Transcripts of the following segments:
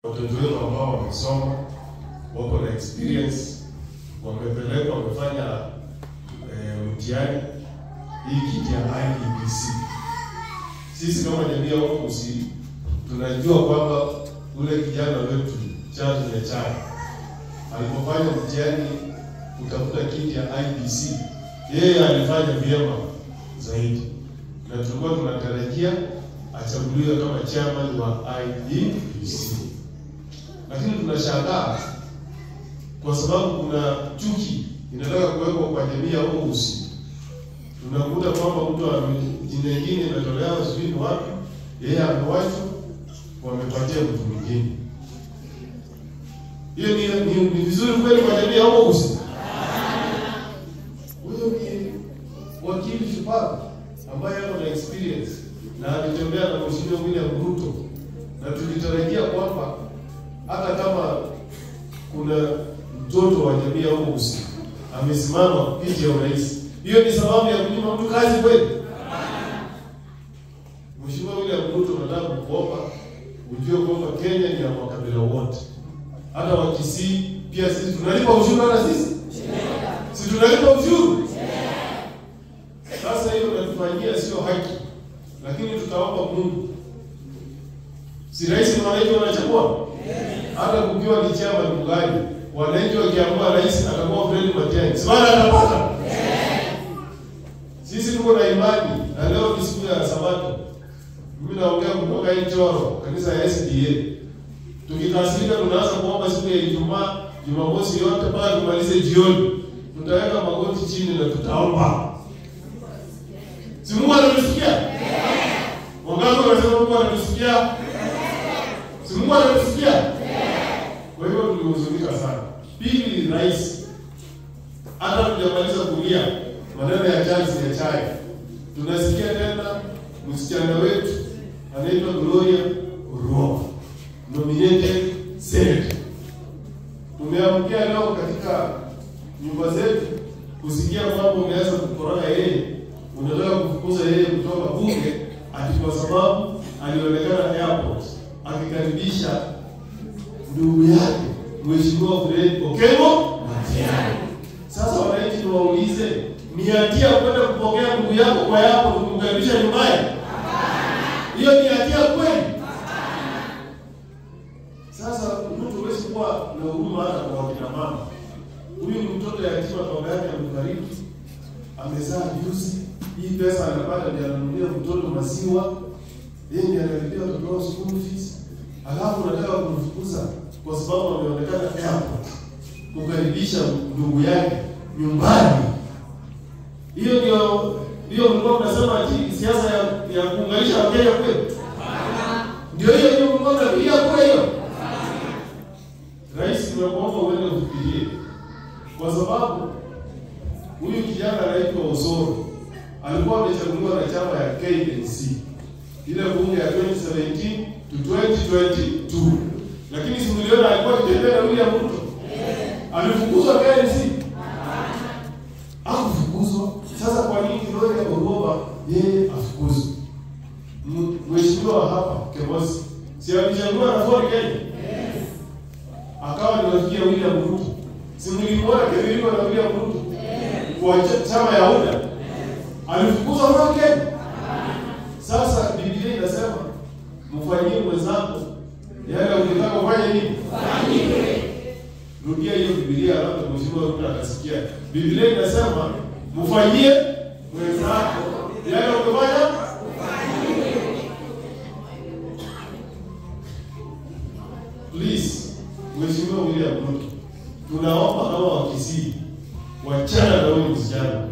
Watoto wetu ambao wamesoma, wako na experience, wamepelekwa wamefanya mtihani hii kiti ya IEBC. Sisi kama jamii ya Wakusi tunajua kwamba ule kijana wetu Charles Nyachai alipofanya mtihani kutafuta kiti ya IEBC, yeye alifanya vyema zaidi, na tulikuwa tunatarajia achaguliwe kama chairman wa IEBC. Lakini tunashangaa kwa sababu kuna chuki inataka kuwekwa kwa jamii ya Wakusi. Tunakuta kwamba mtu jina lingine imetolewa sijui wapi, yeye amewachwa, wamepatia mtu mwingine. Hiyo ni vizuri kweli kwa jamii ya Wakusi? Huyo ni wakili shupavu ambaye ana experience na alitembea na Mheshimiwa William Ruto, na tulitarajia kwamba hata kama kuna mtoto wa jamii ya Wakusi amesimama kiti ya urais, hiyo ni sababu ya kunyima mtu kazi kweli? Mheshimiwa William Ruto, nataka kukuomba ujue kwamba Kenya ni ya makabila wote. Hata Wakisii pia sisi tunalipa ushuru, hata sisi si tunalipa ushuru. Sasa hiyo natufanyia sio haki, lakini tutaomba Mungu. Si rais na wananchi wanachagua? Hata kukiwa ni chama ni mgani, wananchi wakiamua rais atakuwa Fred Matiang'i, si bana atapata? Sisi tuko na imani, na leo ni siku ya Sabato. Mimi naongea kutoka Njoro, kanisa ya SDA. Tukikasirika tunaanza kuomba siku ya Ijumaa, Jumamosi yote mpaka tumalize jioni. Tutaweka magoti chini na tutaomba. Si Mungu anatusikia? Wangapi wanasema Mungu anatusikia? Si Mungu anatusikia? Kwa hiyo tulihuzunika sana. Pili, rais hata tujamaliza kulia maneno ya Charles Nyachai, tunasikia tena msichana wetu anaitwa Gloria Orwoma nominated senator. Tumeamkia leo katika nyumba zetu kusikia kwamba umeanza kukoroga yeye, unataka kufukuza yeye kutoka bunge ati kwa sababu alionekana airport akikaribisha ndugu yake Mheshimiwa Fred Okengo Matiang'i. Sasa wananchi tuwaulize, ni hatia kwenda kupokea ndugu yako kwa yako kumkaribisha nyumbani? Hiyo ni hatia kweli? Sasa mtu hawezi kuwa na huruma hata kwa kina mama. Huyu ni mtoto yatima, baba yake amefariki, amezaa juzi. Hii pesa anapata ndio ananunulia mtoto maziwa, yeye ndiye analipia watoto school fees. Alafu unataka kumfukuza kwa sababu ameonekana airport kukaribisha ndugu yake nyumbani. Hiyo mlikuwa mnasema ati siasa ya kuunganisha Wakenya kweli? Ndio hiyo mlikuwa mnapigia kura hiyo? Rais, tunakuomba uende ufikirie, kwa sababu huyu kijana anaitwa Osoro alikuwa amechaguliwa na chama ya KNC ile bunge ya 2017 to 2022, lakini si mliona alikuwa akitembea na William Ruto? Alifukuzwa KNC? Hakufukuzwa. Sasa kwa nini Gloria Orwoma yeye afukuzwe? Mheshimiwa hapa Kemosi si alichaguliwa na Ford Kenya? Akawa ni rafiki ya William Ruto. Si mlimwona Kevin na William Ruto kwa chama ya UDA? Alifukuzwa Ford Kenya? Sasa Biblia inasema mfanyie mwenzako yale unataka kufanya nini? Fanyiwe. Rudia hiyo Biblia, alafu Mheshimiwa Ruto akasikia. Biblia inasema mfanyie mwenzako yale unataka fanyiwe. Please, Mheshimiwa William Ruto, tunaomba kama Wakisii wachana na huyu msichana.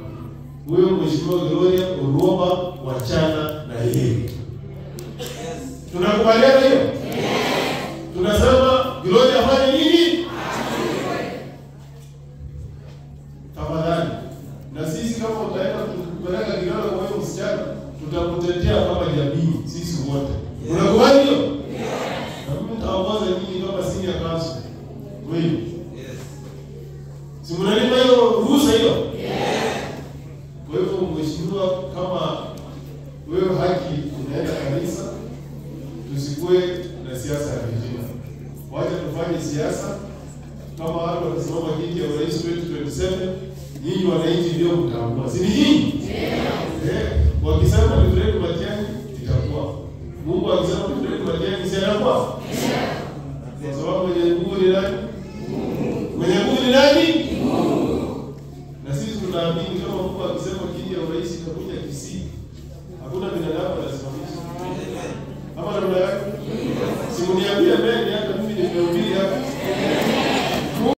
Huyo Mheshimiwa Gloria Orwoma wachana na yeye. Tunakubaliana hiyo? Tunasema Gloria afanye nini? Tafadhali. Na sisi kama utaenda kupeleka kidole kwa huyo msichana, tutakutetea kama jamii sisi wote. Unakubali hiyo? Na mimi nitaongoza nyinyi kama senior counsel. Wewe. Si mnanipa hiyo ruhusa hiyo? Kwa hivyo mheshimiwa, kama wewe haki unaenda kanisa, tusikue na siasa ya vijana. ni siasa. Kama watu wakisimama kiti ya urais 2027, nyinyi wananchi ndio mtaamua. Si ni nyinyi? Wakisema ni Fred Matiang'i itakuwa. Mungu akisema ni Fred Matiang'i si anakuwa? Kwa sababu mwenye nguvu ni nani?